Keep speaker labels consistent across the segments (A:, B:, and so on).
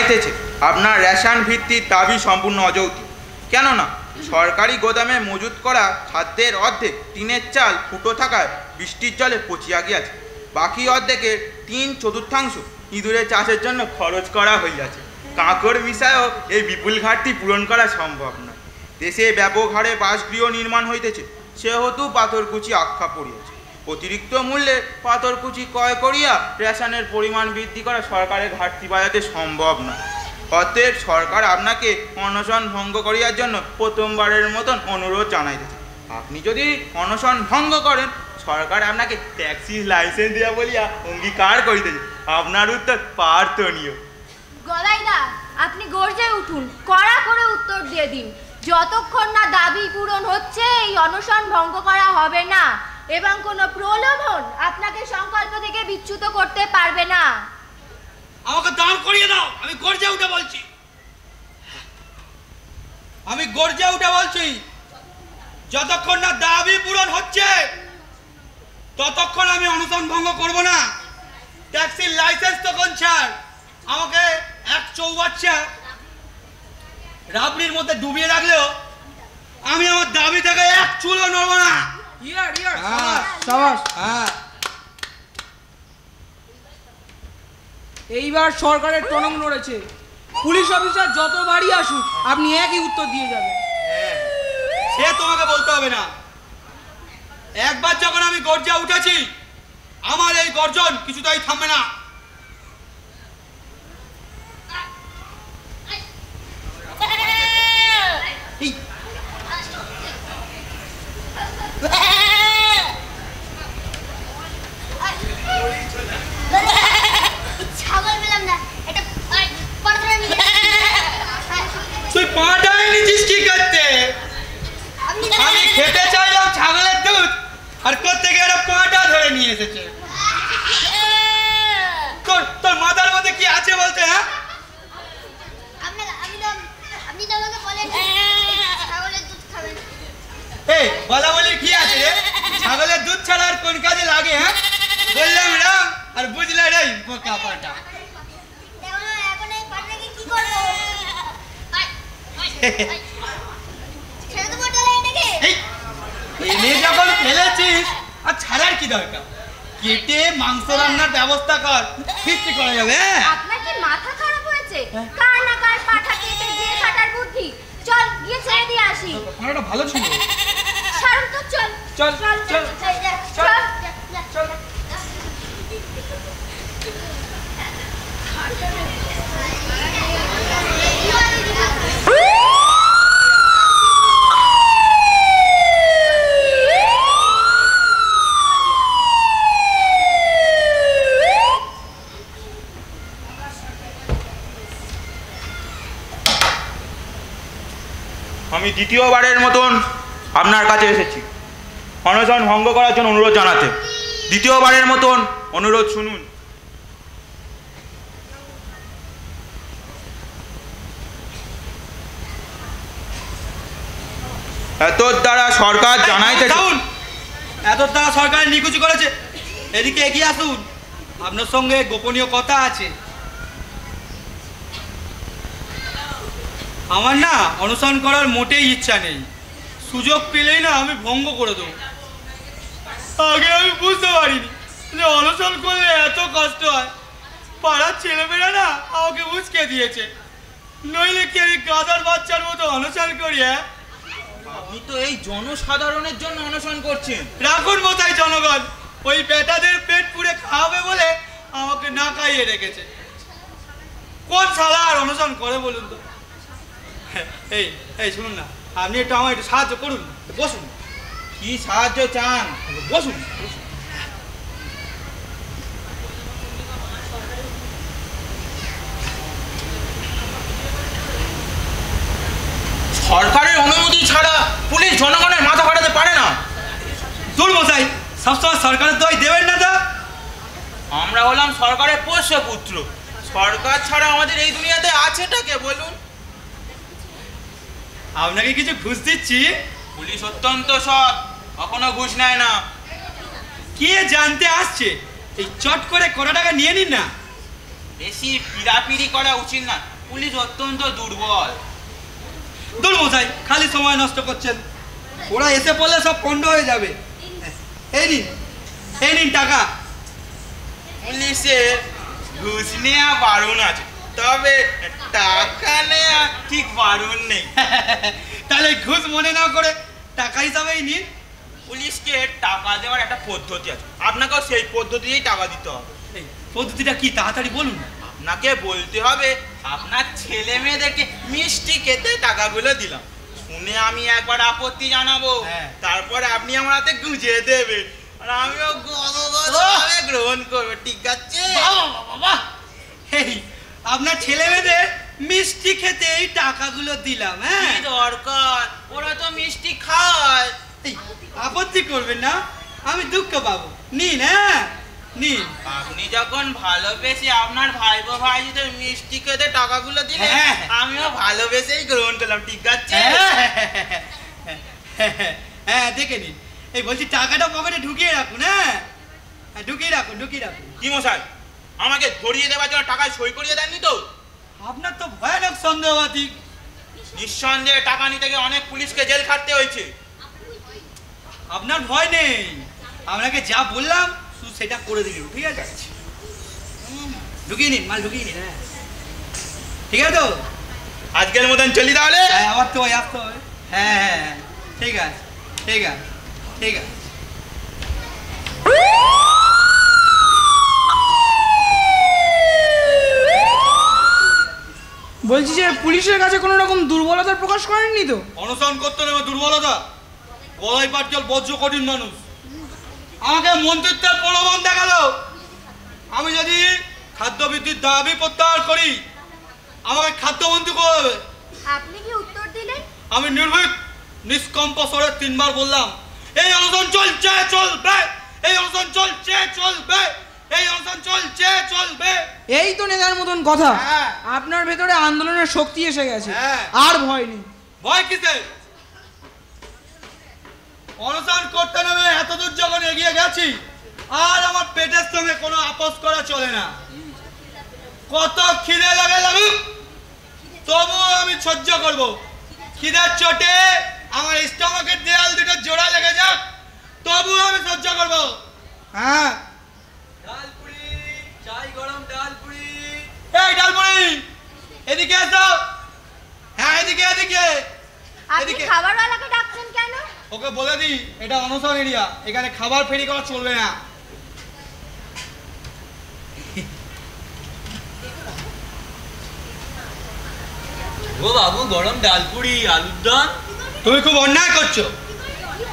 A: জানাইতেছে আপনার রেশন ভিত্তিক দাবি সম্পূর্ণ অযৌক্তিক। কেননা সরকারি গোদামে মজুত করা খাদ্যের অর্ধেক টিনের চাল ফুটো থাকায় বৃষ্টির জলে পচিয়া গিয়াছে, বাকি অর্ধেকের 3/4 ইঁদুরের চাষের জন্য খরচ করা হইয়াছে। কাঁকড় বিষয়েও এই বিপুল ঘাটতি পূরণ করা সম্ভব নয়। দেশে ব্যাপক হারে বাসগৃহ নির্মাণ হইতেছে, সেহেতু পাথরকুচি আখ্যা পড়িয়াছে। অতিরিক্ত মূল্যে পাথরকুচি ক্রয় করিয়া রেশনের পরিমাণ বৃদ্ধি করা সরকারের ঘাটতি বাজাতে সম্ভব নয়। অতএব সরকার আপনাকে অনশন ভঙ্গ করিয়ার জন্য প্রথমবারের মতন অনুরোধ জানাইতেছে। আপনি যদি অনশন ভঙ্গ করেন, সরকার আপনাকে ট্যাক্সি লাইসেন্স দেওয়া বলিয়া অঙ্গীকার করিতেছে। আপনার উত্তর প্রার্থনীয়।
B: গলাইদা, আপনি গর্জে উঠুন, কড়া করে উত্তর দিয়ে দিন। যতক্ষণ না দাবি পূরণ হচ্ছে এই অনশন ভঙ্গ করা হবে না, এবং কোনো প্রলোভন আপনাকে সংকল্প থেকে বিচ্যুত করতে পারবে না।
C: আমাকে দাঁড় করিয়ে দাও, আমি গর্জে উঠে বলছি। যতক্ষণ না দাবি পূরণ হচ্ছে ততক্ষণ আমি অনশন ভঙ্গ করব না। ট্যাক্সির লাইসেন্স তখন ছাড়, আমাকে 1 চৌবাচ্চা রাবড়ির মধ্যে ডুবিয়ে রাখলেও আমি আমার দাবি থেকে 1 চুলও নড়ব না।
D: এইবার সরকারের টনক নড়েছে। পুলিশ অফিসার যত বাড়ি আসুক, আপনি একই উত্তর দিয়ে যাবেন।
C: সে তোমাকে বলতে হবে না। একবার যখন আমি গর্জে উঠেছি, আমার এই গর্জন কিছুতেই থামবে না। তুই পাটাই নিছিস কি করতে? আমি খেতে চাইলাম ছাগলের দুধ, আর কোত্থেকে এরা পাটা ধরে নিয়ে এসেছে। তোর মাথার মধ্যে কি আছে বলতে? হ্যাঁ, বলা বলি কি আছে রে? ছাগলের দুধ ছাড়া আর কোন কাজে লাগে? হ্যাঁ, বললাম রাম আর বুঝলে রে বোকা পাটা। এনে যখন ফেলেছিস আর ছাড়ার কি দরকার? কেটে মাংস রান্নার ব্যবস্থা কর, ফিস্টি করা যাবে।
B: আপনার কি মাথা খারাপ হয়েছে? কার না কার পাঠা কেটে দিয়ে কাটার বুদ্ধি। চল গিয়ে ছেড়ে দিয়ে আসি।
C: খানাটা ভালো ছিল।
B: ছাড়ুন তো, চল
D: চল চল চল চল।
A: আমি দ্বিতীয়বারের মতন আপনার কাছে এসেছি অনশন ভঙ্গ করার জন্য অনুরোধ জানাতে। দ্বিতীয়বারের মতন অনুরোধ শুনুন। এতর দ্বারা সরকার জানাইতেছে।
C: এতর দ্বারা সরকার নিকুচি করেছে। এদিকে এগিয়ে আসুন, আপনার সঙ্গে গোপনীয় কথা আছে। আমার না অনশন করার মোটেই ইচ্ছা নেই। সুযোগ পেলেই না আমি ভঙ্গ করে দেবো। আগে আমি বুঝতে পারিনি যে অনশন করলে এত কষ্ট হয়। পাড়ার ছেলেমেয়েরা না আমাকে উস্কে দিয়েছে। নইলে কি আমি গাধার বাচ্চার মতো অনশন করি? হ্যাঁ,
A: আপনি তো এই জনসাধারণের জন্য অনশন করছেন।
C: রাখুন মতাই জনগণ, ওই বেটাদের পেট পুড়ে খাওয়াবে বলে আমাকে না খাইয়ে রেখেছে। কোন শালা আর অনশন করে বলুন তো? এই এই শুনুন না, আপনি একটু আমার একটু সাহায্য করুন। বসুন।
A: কি সাহায্য চান?
C: বসুন।
A: সরকারের অনুমতি ছাড়া পুলিশ জনগণের মাথা ফাটাতে পারে না।
C: দূর মশাই, সবসময় সরকারের দোয়াই দেবেন না তো।
A: আমরা হলাম সরকারের পোষ্য পুত্র। সরকার ছাড়া আমাদের এই দুনিয়াতে আছেটা কে বলুন?
C: আপনাকে কিছু ঘুষ দিচ্ছি।
A: পুলিশ অত্যন্ত সৎ, কখনো ঘুষ নেয় না।
C: কে জানতে আসছে? এই চট করে কটা টাকা নিয়ে নিন না।
A: বেশি পিড়াপিড়ি করা উচিত না। পুলিশ অত্যন্ত দুর্বল।
C: দূর মশাই, খালি সময় নষ্ট করছেন। ওরা এসে পড়লে সব পণ্ড হয়ে যাবে। এই নিন টাকা।
A: পুলিশের ঘুষ নেওয়া বারণ আছে, তবে টাকা নেওয়া ঠিক বারণ নেই।
C: তাহলে ঘুষ মনে না করে টাকা হিসাবেই নিন।
A: পুলিশকে টাকা দেওয়ার একটা পদ্ধতি আছে, আপনাকেও সেই পদ্ধতিতেই টাকা দিতে হবে।
C: এই পদ্ধতিটা কি তাড়াতাড়ি বলুন।
A: আপনাকে বলতে হবে আপনার ছেলে মেয়েদেরকে মিষ্টি খেতে টাকাগুলো দিলাম, শুনে আমি একবার আপত্তি জানাবো, তারপরে আপনি আমার হাতে গুঁজে দেবেন আর আমিও গদগদভাবে গ্রহণ করবো, ঠিক আছে?
C: বাবা, এই আপনার ছেলে মেয়েদের মিষ্টি খেতে এই টাকাগুলো দিলাম। হ্যাঁ,
A: কি দরকার, ওরা তো মিষ্টি খায়।
C: এই আপত্তি করবেন না, আমি দুঃখ পাবো। নিন, হ্যাঁ নিন।
A: আপনি যখন ভালোবেসে আপনার ভাইবো ভাইদের মিষ্টি খেতে টাকাগুলো দিলেন,
C: হ্যাঁ।
A: আমিও ভালোবেসেই গ্রহণ করলাম, ঠিক আছে?
C: হ্যাঁ, দেখে নিন। এই বলছি টাকাটা পকেটে ঢুকিয়ে রাখুন। হ্যাঁ, ঢুকিয়ে রাখুন।
A: কি মশাই, আমাকে ধরিয়ে দেওয়ার জন্য টাকায় সই করিয়ে দেননি তো?
C: আপনার তো ভয়ানক সন্দেহবাদী।
A: নিঃসন্দেহে টাকা নিতে গিয়ে অনেক পুলিশকে জেল খাটতে হয়েছে।
C: আপনার ভয় নেই, আপনাকে যা বললাম শুধু সেটা করে দিন, ঠিক আছে? ঢুকিয়ে নিন, মাল ঢুকিয়ে নিন। হ্যাঁ, ঠিক আছে তো?
A: আজকের মতন চলি তাহলে।
C: আবার তো আসতে হবে। হ্যাঁ, ঠিক আছে।
D: বলছি যে পুলিশের কাছে কোনো রকম দুর্বলতার প্রকাশ করেননি তো?
C: অনশন করতে নেবে দুর্বলতা? গলায় পাটকেল বজ্র কঠিন মানুষ। আমাকে মন্ত্রিত্বের প্রলোভন দেখালো। আমি যদি খাদ্যবৃদ্ধির দাবি প্রত্যাহার করি, আমাকে খাদ্যমন্ত্রী করবে।
B: আপনি কি উত্তর দিলেন?
C: আমি নির্ভীক নিষ্কম্প স্বরে 3 বার বললাম, এই অনশন চলছে চলবে, এই অনশন চলছে চলবে, এই অনশন চলছে চলবে।
D: এই তো নেতার মতন কথা।
C: হ্যাঁ।
D: আপনার ভেতরে আন্দোলনের শক্তি এসে গেছে।
C: হ্যাঁ।
D: আর ভয় নেই।
C: ভয় কিসের? অনশন করতে নেমে এতদূর যখন এগিয়ে গেছি, আর আমার পেটের সঙ্গে কোনো আপোষ করা চলে না। কত খিদে লাগে লাগুক, তবুও আমি সহ্য করব। খিদের চোটে আমার স্টমাকের দেয়াল দুটো জোড়া লেগে যাক, তবুও আমি সহ্য করব। হ্যাঁ, ডালপুরি চাই, গরম ডালপুরি। এই ডালপুরি, এদিকে এসো। হ্যাঁ, এদিকে।
B: আপনি খাবারওয়ালাকে ডাকছেন কেন?
C: ওকে বলে দিই এটা অনশন এরিয়া, এখানে খাবার ফেরি করা চলবে না।
E: ও বাবু, গরম ডালপুরি, আলুর দম।
C: তুমি খুব অন্যায় করছো।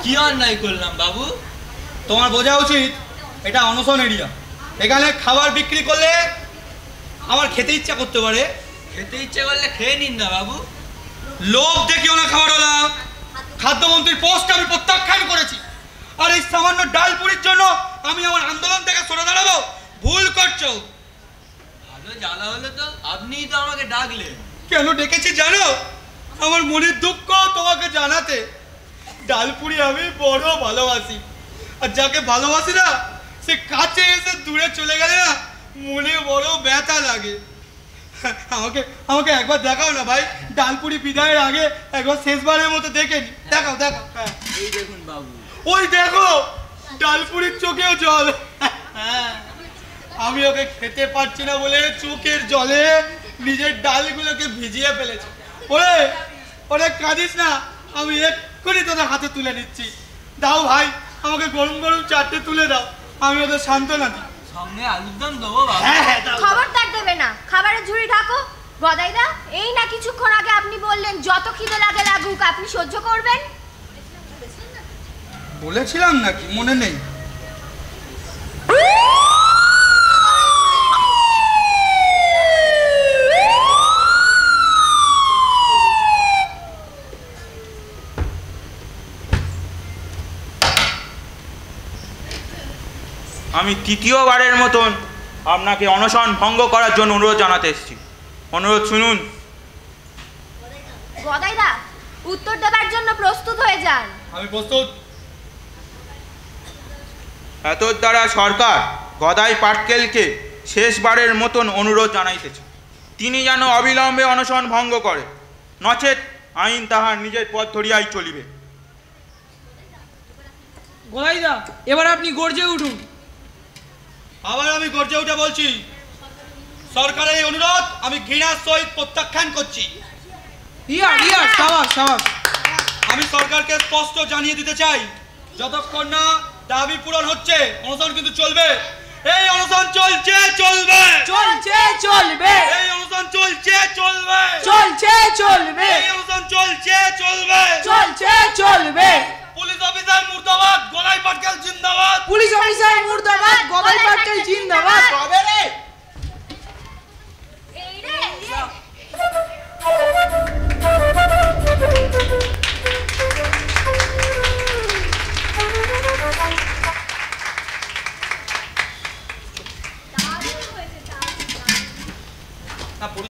E: কি অন্যায় করলাম বাবু?
C: তোমার বোঝা উচিত এটা অনশন এরিয়া, এখানে খাবার বিক্রি করলে আমার খেতে ইচ্ছা করতে পারে।
E: খেতে ইচ্ছে করলে খেয়ে নিন না বাবু।
C: লোভ দেখিও না খাবারওয়ালা। খাদ্যমন্ত্রীর পোস্ট আমি প্রত্যাখ্যান করেছি, আর এই সামান্য ডালপুরির জন্য আমি আমার আন্দোলন থেকে সরে দাঁড়াবো? ভুল করছো।
E: ভালো জ্বালা হলো তো, আপনিই তো আমাকে ডাকলেন।
C: কেন ডেকেছি জানো? আমার মনের দুঃখ তোমাকে জানাতে। ডালপুরি আমি বড় ভালোবাসি, আর যাকে ভালোবাসি না সে কাছে এসে দূরে চলে গেলে না মনে বড় ব্যথা লাগে। আমাকে একবার দেখাও না ভাই, ডালপুরি বিদায়ের আগে একবার শেষবারের মতো দেখে নি। দেখাও। হ্যাঁ,
E: এই দেখুন বাবু।
C: ওই দেখো ডালপুরির চোখেও জল। হ্যাঁ, আমি ওকে খেতে পারছি না বলে চোখের জলে নিজের ডালগুলোকে ভিজিয়ে ফেলেছি। ওরে কাঁদিস না, আমি এক্ষুনি তোদের হাতে তুলে নিচ্ছি। দাও ভাই, আমাকে গরম গরম 4টে তুলে দাও, আমি ওদের সান্ত্বনা দিই।
E: সামনে আলুর দম দেবো বাবু।
C: হ্যাঁ, দাও।
B: খবরদার দেবে না, খাবারের ঝুড়ি ঢাকো। গদাইদা, এই না কিছুক্ষণ আগে আপনি বললেন যত খিদে লাগে লাগুক আপনি সহ্য করবেন।
C: বলেছিলাম নাকি মনে নেই?
A: আমি তৃতীয়বারের মতন আপনাকে অনশন ভঙ্গ করার জন্য অনুরোধ জানাতে এসেছি। অনুরোধ শুনুন।
B: গদাইদা, উত্তর দেবার জন্য প্রস্তুত হয়ে যান।
C: আমি প্রস্তুত।
A: এতর দ্বারা সরকার গদাই পাটকেলকে শেষবারের মতন অনুরোধ জানাইতেছে, তিনি যেন অবিলম্বে অনশন ভঙ্গ করে, নচেত আইন তাহার নিজের পথ ধরিয়াই চলিবে।
D: গদাইদা, এবার আপনি গর্জে উঠুন।
C: আবার আমি গর্জে উঠে বলছি, সরকারের এই অনুরোধ আমি ঘৃণার সহিত প্রত্যাখ্যান করছি।
D: ইয়ার সাবাস সাবাস।
C: আমি সরকারকে স্পষ্ট জানিয়ে দিতে চাই, যতক্ষণ না দাবি পূরণ হচ্ছে অনশন কিন্তু চলবে। এই অনশন চলছে চলবে,
D: চলছে চলবে,
C: এই অনশন চলছে চলবে,
D: চলছে চলবে,
C: এই অনশন চলছে চলবে,
D: চলছে চলবে।
C: পুলিশ অফিসার মুর্দাবাদ, গলাই পাটকেল জিন্দাবাদ,
D: পুলিশ অফিসার মুর্দাবাদ, গদাই পাটকেল জিন্দাবাদ।
A: তবে রে